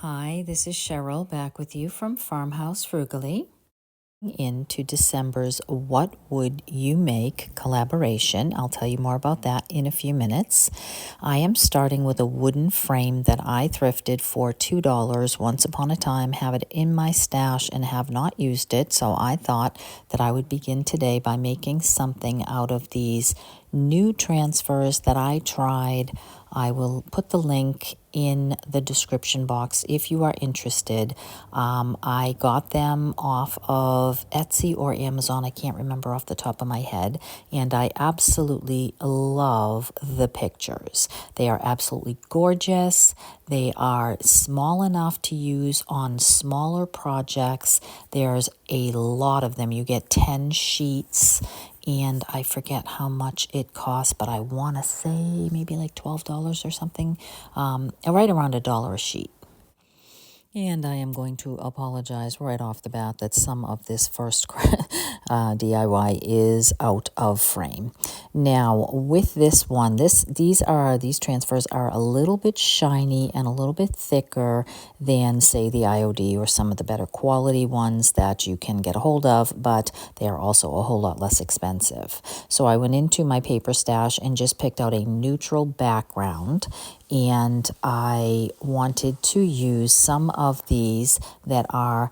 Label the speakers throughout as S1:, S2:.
S1: Hi, this is Cheryl back with you from Farmhouse Frugally. Into December's What Would You Make collaboration. I'll tell you more about that in a few minutes. I am starting with a wooden frame that I thrifted for $2 once upon a time, have it in my stash and have not used it. So I thought that I would begin today by making something out of these new transfers that I tried. I will put the link in the description box if you are interested. I got them off of Etsy or Amazon. I can't remember off the top of my head. And I absolutely love the pictures. They are absolutely gorgeous. They are small enough to use on smaller projects. There's a lot of them. You get 10 sheets. And I forget how much it costs, but I want to say maybe like $12 or something, right around $1 a sheet. And I am going to apologize right off the bat that some of this first DIY is out of frame. Now, with this one, these transfers are a little bit shiny and a little bit thicker than, say, the IOD or some of the better quality ones that you can get a hold of, but they are also a whole lot less expensive. So I went into my paper stash and just picked out a neutral background, and I wanted to use some of these that are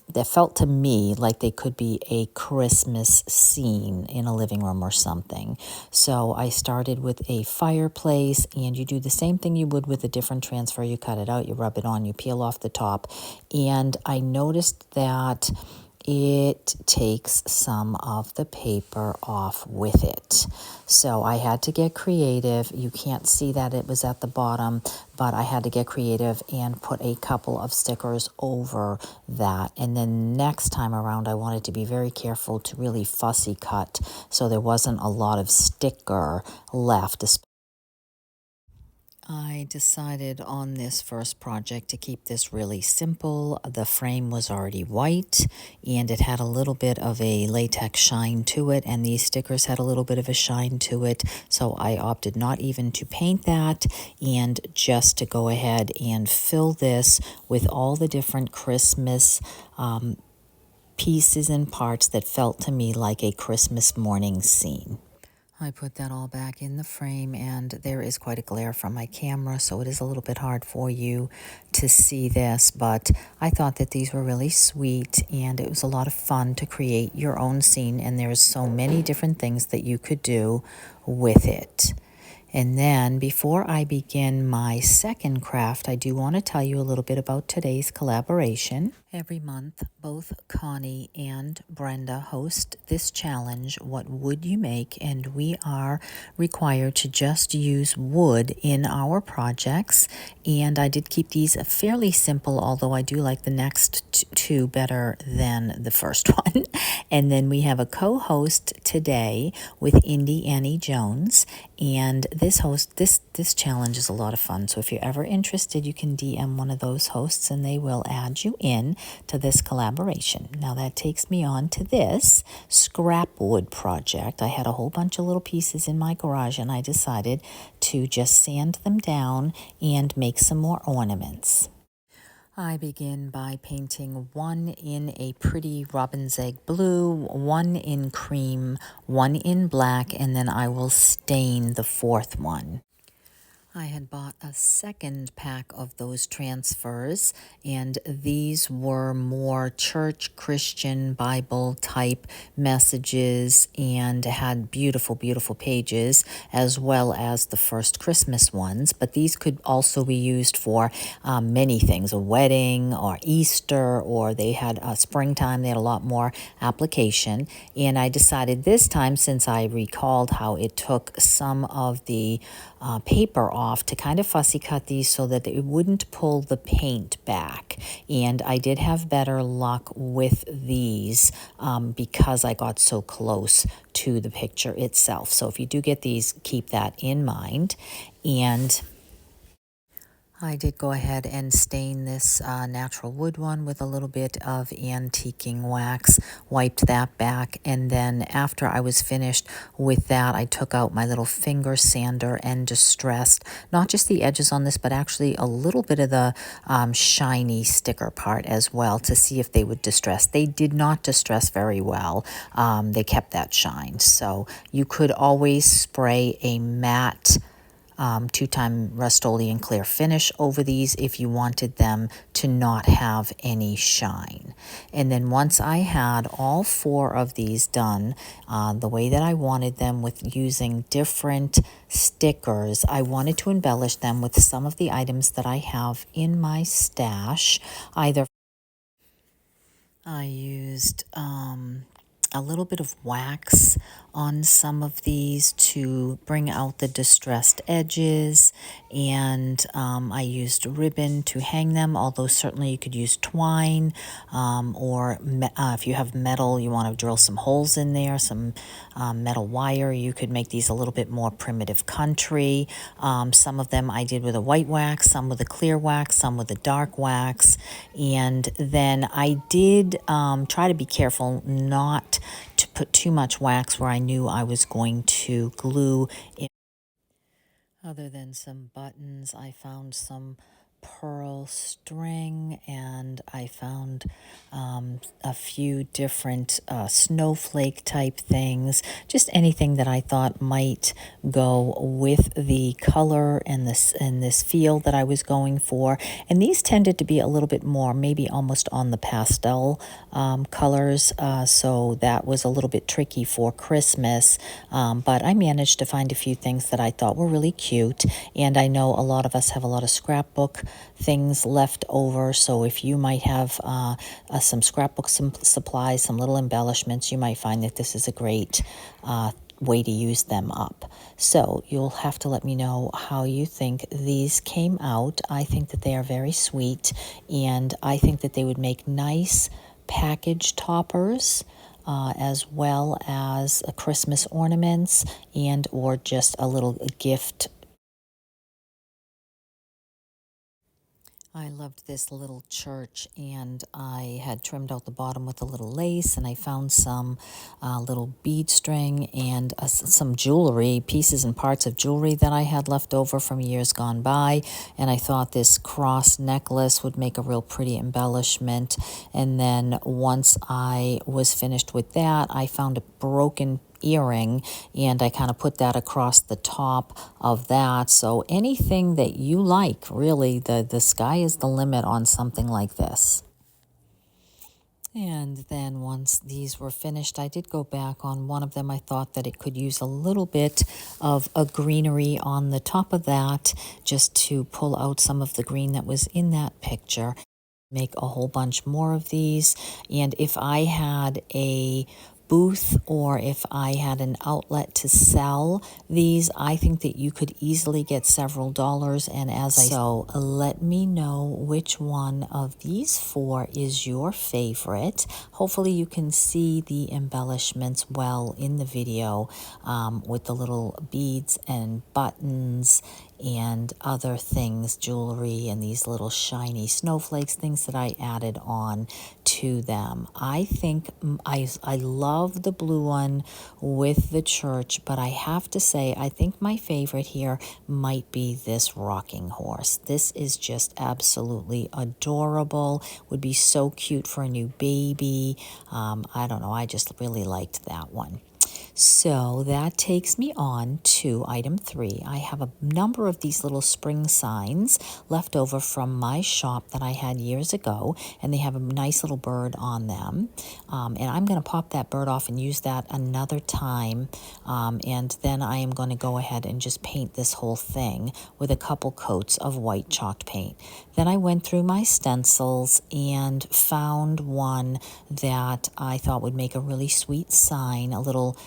S1: that felt to me like they could be a Christmas scene in a living room or something. So I started with a fireplace, and you do the same thing you would with a different transfer. You cut it out, you rub it on, you peel off the top, and I noticed that it takes some of the paper off with it. So I had to get creative. You can't see that it was at the bottom, but I had to get creative and put a couple of stickers over that. And then next time around, I wanted to be very careful to really fussy cut so there wasn't a lot of sticker left. I decided on this first project to keep this really simple. The frame was already white and it had a little bit of a latex shine to it, and these stickers had a little bit of a shine to it. So I opted not even to paint that and just to go ahead and fill this with all the different Christmas pieces and parts that felt to me like a Christmas morning scene. I put that all back in the frame, and there is quite a glare from my camera, so it is a little bit hard for you to see this, but I thought that these were really sweet, and it was a lot of fun to create your own scene, and there's so many different things that you could do with it. And then before I begin my second craft, I do want to tell you a little bit about today's collaboration. Every month, both Connie and Brenda host this challenge, What Would You Make? And we are required to just use wood in our projects. And I did keep these fairly simple, although I do like the next two better than the first one. And then we have a co-host today with Indy Annie Jones. And this challenge is a lot of fun. So if you're ever interested, you can DM one of those hosts and they will add you in to this collaboration. Now that takes me on to this scrap wood project. I had a whole bunch of little pieces in my garage, and I decided to just sand them down and make some more ornaments. I begin by painting one in a pretty robin's egg blue, one in cream, one in black, and then I will stain the fourth one. I had bought a second pack of those transfers, and these were more church, Christian, Bible type messages and had beautiful, beautiful pages, as well as the first Christmas ones. But these could also be used for many things, a wedding or Easter, or they had springtime. They had a lot more application. And I decided this time, since I recalled how it took some of the paper off, to kind of fussy cut these so that it wouldn't pull the paint back. And I did have better luck with these because I got so close to the picture itself. So if you do get these, keep that in mind. And I did go ahead and stain this natural wood one with a little bit of antiquing wax, wiped that back, and then after I was finished with that, I took out my little finger sander and distressed not just the edges on this, but actually a little bit of the shiny sticker part as well to see if they would distress. They did not distress very well. They kept that shine. So you could always spray a matte 2-time Rust-Oleum clear finish over these if you wanted them to not have any shine. And then once I had all 4 of these done the way that I wanted them with using different stickers, I wanted to embellish them with some of the items that I have in my stash. I used a little bit of wax on some of these to bring out the distressed edges, and I used ribbon to hang them, although certainly you could use twine, or if you have metal, you want to drill some holes in there, some metal wire, you could make these a little bit more primitive country. Some of them I did with a white wax, some with a clear wax, some with a dark wax, and then I did try to be careful not to put too much wax where I knew I was going to glue it. Other than some buttons, I found some pearl string, and I found a few different snowflake type things, just anything that I thought might go with the color and this feel that I was going for. And these tended to be a little bit more, maybe almost on the pastel colors, so that was a little bit tricky for Christmas, but I managed to find a few things that I thought were really cute. And I know a lot of us have a lot of scrapbook things left over, so if you might have some scrapbook supplies, some little embellishments, you might find that this is a great way to use them up. So you'll have to let me know how you think these came out. I think that they are very sweet, and I think that they would make nice package toppers, as well as Christmas ornaments and or just a little gift. I loved this little church, and I had trimmed out the bottom with a little lace, and I found some little bead string and some jewelry, pieces and parts of jewelry that I had left over from years gone by, and I thought this cross necklace would make a real pretty embellishment. And then once I was finished with that, I found a broken earring, and I kind of put that across the top of that. So anything that you like, really, the sky is the limit on something like this. And then once these were finished, I did go back on one of them. I thought that it could use a little bit of a greenery on the top of that, just to pull out some of the green that was in that picture. Make a whole bunch more of these, and if I had a booth or if I had an outlet to sell these, I think that you could easily get several dollars. And so let me know which one of these 4 is your favorite. Hopefully you can see the embellishments well in the video, with the little beads and buttons and other things, jewelry, and these little shiny snowflakes, things that I added on to them. I think I love the blue one with the church, but I have to say, I think my favorite here might be this rocking horse. This is just absolutely adorable, would be so cute for a new baby. I don't know, I just really liked that one. So that takes me on to item 3. I have a number of these little spring signs left over from my shop that I had years ago, and they have a nice little bird on them. And I'm going to pop that bird off and use that another time. And then I am going to go ahead and just paint this whole thing with a couple coats of white chalk paint. Then I went through my stencils and found one that I thought would make a really sweet sign, a little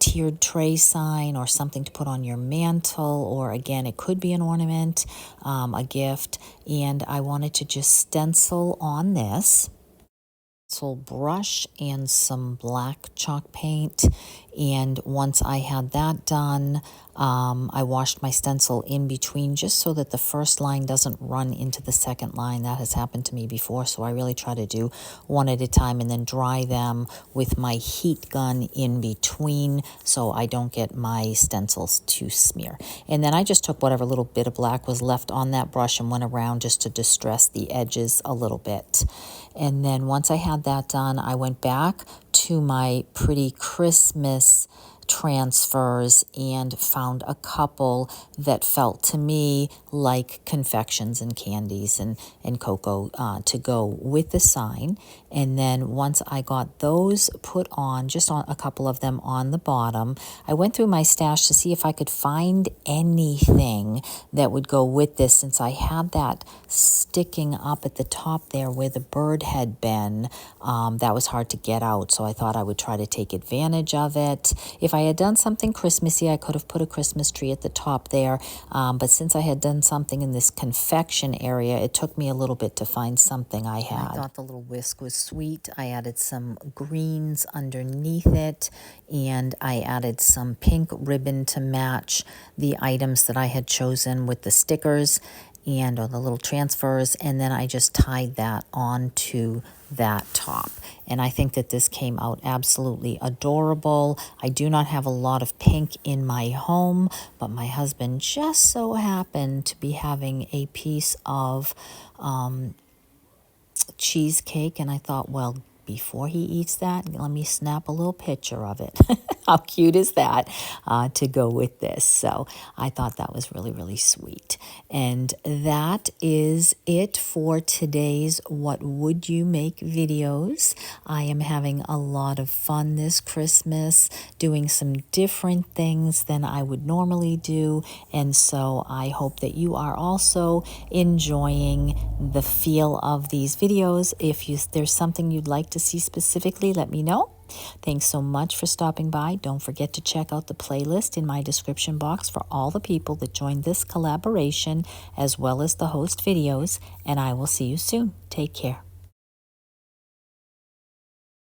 S1: tiered tray sign or something to put on your mantle, or again, it could be an ornament, a gift. And I wanted to just stencil on this brush and some black chalk paint, And once I had that done, I washed my stencil in between just so that the first line doesn't run into the second line. That has happened to me before, so I really try to do one at a time and then dry them with my heat gun in between so I don't get my stencils to smear. And then I just took whatever little bit of black was left on that brush and went around just to distress the edges a little bit. And then once I had that done, I went back to my pretty Christmas transfers and found a couple that felt to me like confections and candies and cocoa to go with the sign. And then once I got those put on, just on a couple of them on the bottom, I went through my stash to see if I could find anything that would go with this, since I had that sticking up at the top there where the bird had been. That was hard to get out, so I thought I would try to take advantage of it. If I had done something Christmassy, I could have put a Christmas tree at the top there, but since I had done something in this confection area, it took me a little bit to find something I had. I thought the little whisk was sweet. I added some greens underneath it, and I added some pink ribbon to match the items that I had chosen with the stickers and the little transfers, and then I just tied that onto that top. And I think that this came out absolutely adorable. I do not have a lot of pink in my home, but my husband just so happened to be having a piece of cheesecake, and I thought, well, before he eats that, let me snap a little picture of it. How cute is that to go with this? So I thought that was really, really sweet. And that is it for today's What Would You Make videos. I am having a lot of fun this Christmas, doing some different things than I would normally do. And so I hope that you are also enjoying the feel of these videos. If there's something you'd like to see specifically, let me know. Thanks so much for stopping by. Don't forget to check out the playlist in my description box for all the people that joined this collaboration, as well as the host videos, and I will see you soon. Take care.